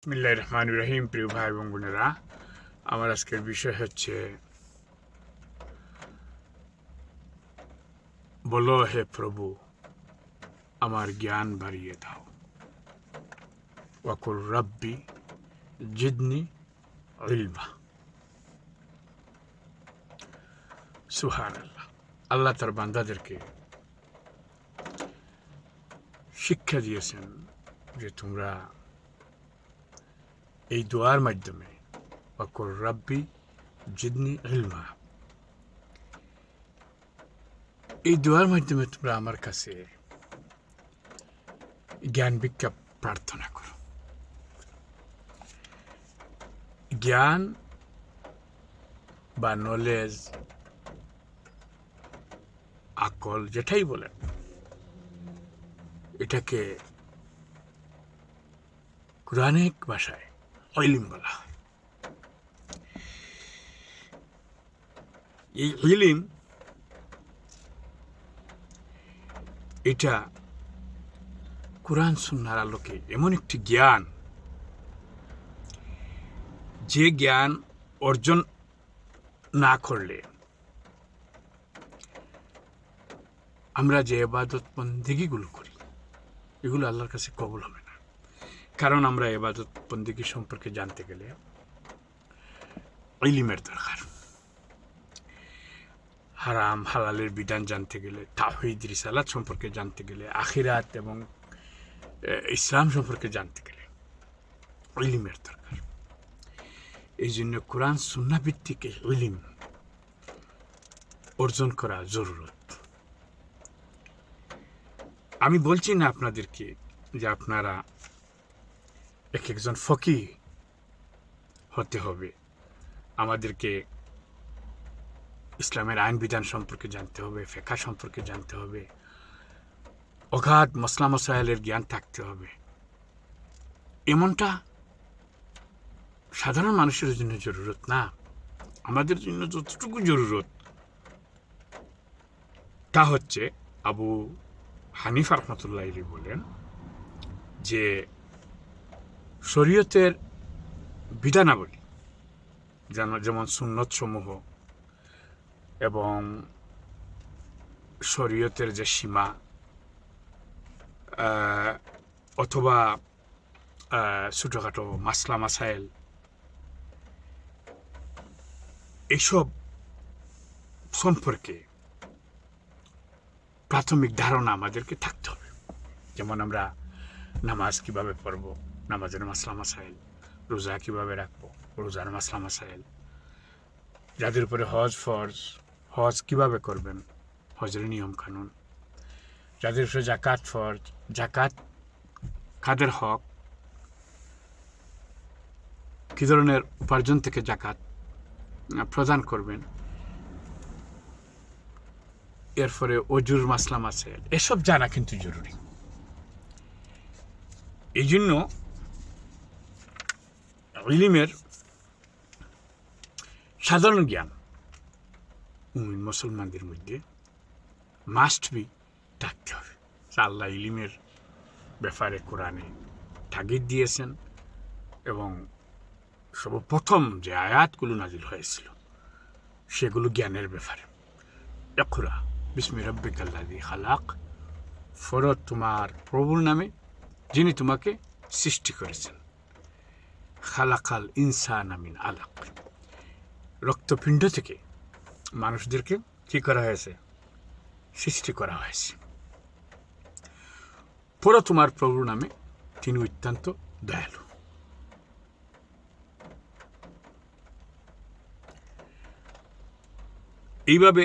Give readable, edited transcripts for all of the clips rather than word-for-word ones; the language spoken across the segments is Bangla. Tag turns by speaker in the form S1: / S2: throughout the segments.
S1: বিসমিল্লাহির রহমানির রহিম। প্রিয় ভাই এবং বোনেরা, আমার আজকের বিষয় হচ্ছে বলো হে প্রভু আমার জ্ঞান বাড়িয়ে দাও। ওয়াকুল রাব্বি জিদনি ইলমা। সুবহানাল্লাহ। আল্লাহ তার বান্দাদেরকে শিক্ষা দিয়েছেন যে তোমরা এই দোয়ার মাধ্যমে ওয়াকুল রাব্বি জিদনি ইলমা, এই দোয়ার মাধ্যমে তোমরা আমার কাছে জ্ঞান ভিক্ষা প্রার্থনা করো। জ্ঞান বা নলেজ, আকল যেটাই বলেন, এটাকে কোরআনিক ভাষায় ইলম বলা হয়। এই ইলম এটা কোরআন সুন্নাহর আলোকে এমন একটি জ্ঞান, যে জ্ঞান অর্জন না করলে আমরা যে ইবাদত বন্দেগীগুলো করি এগুলো আল্লাহর কাছে কবুল হবে না। কারণ আমরা ইবাদত বন্দেগী সম্পর্কে জানতে গেলে ইলমের দরকার। হারাম হালালের বিধান জানতে গেলে, তাওহীদ রিসালাত সম্পর্কে জানতে গেলে, আখিরাত এবং ইসলাম সম্পর্কে জানতে গেলে ইলমের দরকার। এই জন্য কোরআন সুন্নাহ ভিত্তিক ইলম অর্জন করা জরুরত। আমি বলছি না আপনাদেরকে যে আপনারা একজন ফকিহ হতে হবে, আমাদেরকে ইসলামের আইন বিধান সম্পর্কে জানতে হবে, ফিকহ সম্পর্কে জানতে হবে, অগাধ মাসলা মাসাইলের জ্ঞান থাকতে হবে। এমনটা সাধারণ মানুষের জন্য জরুরত না। আমাদের জন্য যতটুকু জরুরত তা হচ্ছে, আবু হানিফা রাহমাতুল্লাহ আলাইহি বলেন যে শরীয়তের বিধানাবলী, যেমন সুন্নত সমূহ এবং শরীয়তের যে সীমা অথবা ছোটোখাটো মাসলা মাসাইল, এইসব সম্পর্কে প্রাথমিক ধারণা আমাদেরকে থাকতে হবে। যেমন আমরা নামাজ কিভাবে পড়ব, নামাজের মাসলা মাসাইল, রোজা কিভাবে রাখবো, রোজার মাসলা মাসাইল, যাদের উপরে হজ ফরজ, হজ কিভাবে করবেন, হজের নিয়ম কানুন, যাদের উপরে জাকাত ফরজ, জাকাত কাদের হক, কি ধরনের উপার্জন থেকে জাকাত প্রদান করবেন, এরপরে অজুর মাসলা মাসাইল, এসব জানা কিন্তু জরুরি। এই জন্য ইলমের সাধারণ জ্ঞান মুমিন মুসলমানদের মধ্যে মাস্ট বি থাকতে হবে। আল্লাহ ইলমের ব্যাপারে কোরআনে তাগিদ দিয়েছেন এবং সর্বপ্রথম যে আয়াতগুলো নাজিল হয়েছিল সেগুলো জ্ঞানের ব্যাপারে। ইকরা বিসমি রাব্বিকাল্লাযী খালাক, পড়ো তোমার প্রভুর নামে যিনি তোমাকে সৃষ্টি করেছেন। খালাকাল ইনসানা মিন আলাক, রক্তপিণ্ড থেকে মানুষদেরকে কি করা হয়েছে, সৃষ্টি করা হয়েছে। পড়ো তোমার প্রভুর নামে, তিনি অত্যন্ত দয়ালু। এইভাবে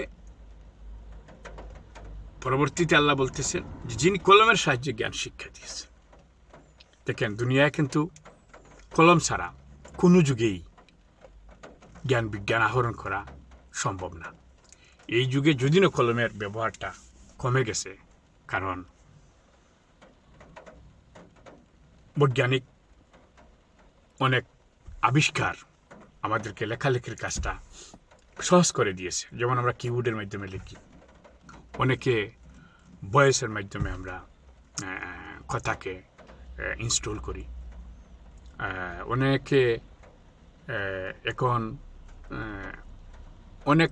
S1: পরবর্তীতে আল্লাহ বলতেছেন যে যিনি কলমের সাহায্যে জ্ঞান শিক্ষা দিয়েছেন। দেখেন, দুনিয়ায় কিন্তু কলম ছাড়া কোনো যুগেই জ্ঞান বিজ্ঞান আহরণ করা সম্ভব না। এই যুগে যদিও কলমের ব্যবহারটা কমে গেছে, কারণ বৈজ্ঞানিক অনেক আবিষ্কার আমাদেরকে লেখালেখির কাজটা সহজ করে দিয়েছে। যেমন আমরা কিবোর্ডের মাধ্যমে লিখি, অনেকে ভয়েসের মাধ্যমে আমরা কথাকে ইনস্টল করি, অনেকে এখন অনেক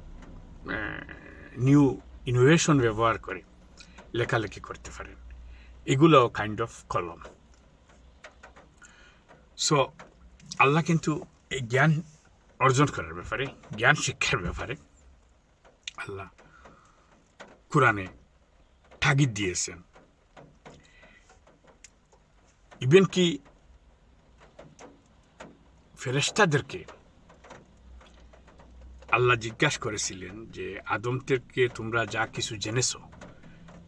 S1: নিউ ইনোভেশন ব্যবহার করে লেখালেখি করতে পারেন, এগুলো কাইন্ড অফ কলম। সো আল্লাহ কিন্তু এই জ্ঞান অর্জন করার ব্যাপারে, জ্ঞান শিক্ষার ব্যাপারে আল্লাহ কোরআনে তাগিদ দিয়েছেন। ইভেন কি ফেরেশতাদেরকে আল্লাহ জিজ্ঞাসা করেছিলেন যে আদম থেকে তোমরা যা কিছু জেনেছো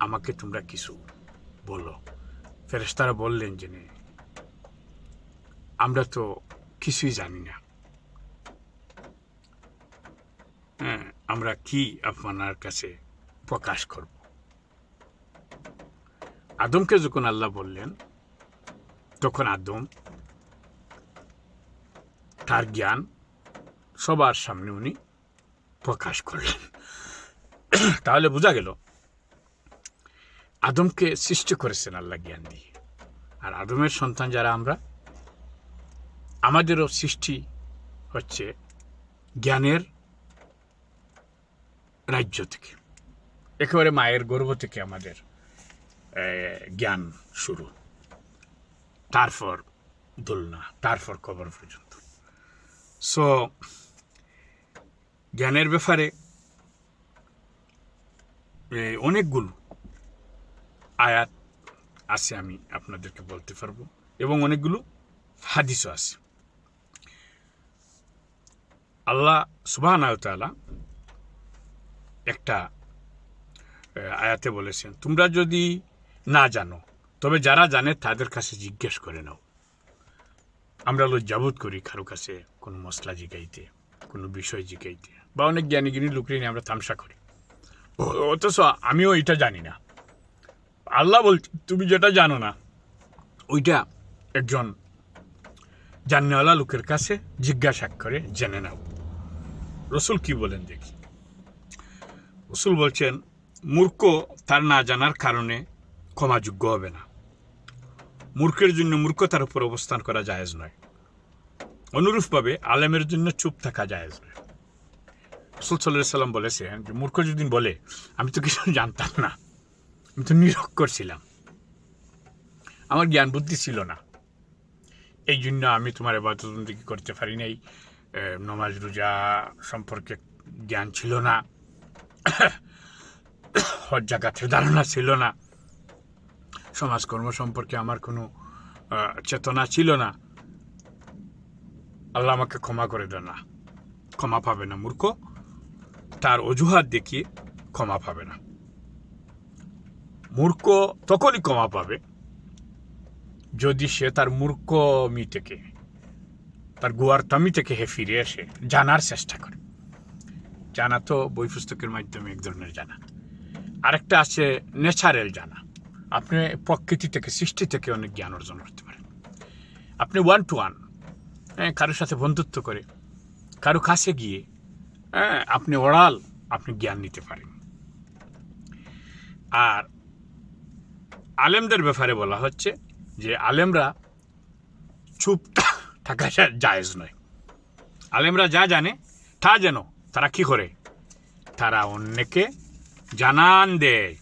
S1: আমাকে তোমরা কিছু বলো। ফেরেশতারা বললেন যে আমরা তো কিছুই জানি না, আমরা কি আপনার কাছে প্রকাশ করব। আদমকে যখন আল্লাহ বললেন তখন আদম তার জ্ঞান সবার সামনে উনি প্রকাশ করলেন। তাহলে বোঝা গেল আদমকে সৃষ্টি করেছেন আল্লাহ জ্ঞান দিয়ে, আর আদমের সন্তান যারা আমরা, আমাদেরও সৃষ্টি হচ্ছে জ্ঞানের রাজ্য থেকে। একেবারে মায়ের গর্ভ থেকে আমাদের জ্ঞান শুরু, তারপর দোলনা, তারপর কবর পর্যন্ত। সো জ্ঞানের ব্যাপারে অনেকগুলো আয়াত আছে আমি আপনাদেরকে বলতে পারবো, এবং অনেকগুলো হাদিসও আছে। আল্লাহ সুবহানাহু ওয়া তাআলা একটা আয়াতে বলেছেন, তোমরা যদি না জানো তবে যারা জানে তাদের কাছে জিজ্ঞেস করে নাও। আমরা লজ্জাবোধ করি কারো কাছে কোনো মশলা জিগাইতে, কোনো বিষয় জিগাইতে, বা অনেক জ্ঞানী লোকরে নিয়ে আমরা তামসা করি, অথচ আমিও এটা জানি না। আল্লাহ বলছে তুমি যেটা জানো না ওইটা একজন জাননেওয়ালা লোকের কাছে জিজ্ঞাসা করে জেনে নাও। রসুল কি বলেন দেখি। রসুল বলছেন, মূর্খ তার না জানার কারণে ক্ষমাযোগ্য হবে না। মূর্খের জন্য মূর্খতার উপর অবস্থান করা জায়েজ নয়। অনুরূপভাবে আলেমের জন্য চুপ থাকা জায়েজ নয়। রাসূল সাল্লাল্লাহু আলাইহি ওয়াসাল্লাম বলেছেন যে মূর্খ যদি বলে আমি তো কিছু জানতাম না, আমি তো নিরক্ষর ছিলাম, আমার জ্ঞান বুদ্ধি ছিল না, এই জন্য আমি তোমার ইবাদত বন্দেগী করতে পারি নাই, নামাজ রোজা সম্পর্কে জ্ঞান ছিল না, হজ যাকাতের ধারণা ছিল না, সমাজকর্ম সম্পর্কে আমার কোনো চেতনা ছিল না, আল্লাহ আমাকে ক্ষমা করে দেন না। ক্ষমা পাবে না মূর্খ, তার অজুহাত দেখিয়ে ক্ষমা পাবে না। মূর্খ তখনই ক্ষমা পাবে যদি সে তার মূর্খমি থেকে, তার গুয়ারতামি থেকে ফিরে এসে জানার চেষ্টা করে। জানা তো বই পুস্তকের মাধ্যমে এক ধরনের জানা, আরেকটা আছে ন্যাচারাল জানা। আপনি প্রকৃতি থেকে, সৃষ্টি থেকে অনেক জ্ঞান অর্জন করতে পারেন। আপনি ওয়ান টু ওয়ান কারোর সাথে বন্ধুত্ব করে, কারো কাছে গিয়ে আপনি ওরাল আপনি জ্ঞান নিতে পারেন। আর আলেমদের ব্যাপারে বলা হচ্ছে যে আলেমরা চুপ থাকা জায়েজ নয়। আলেমরা যা জানে তা যেন তারা কি করে, তারা অন্যকে জানান দেয়।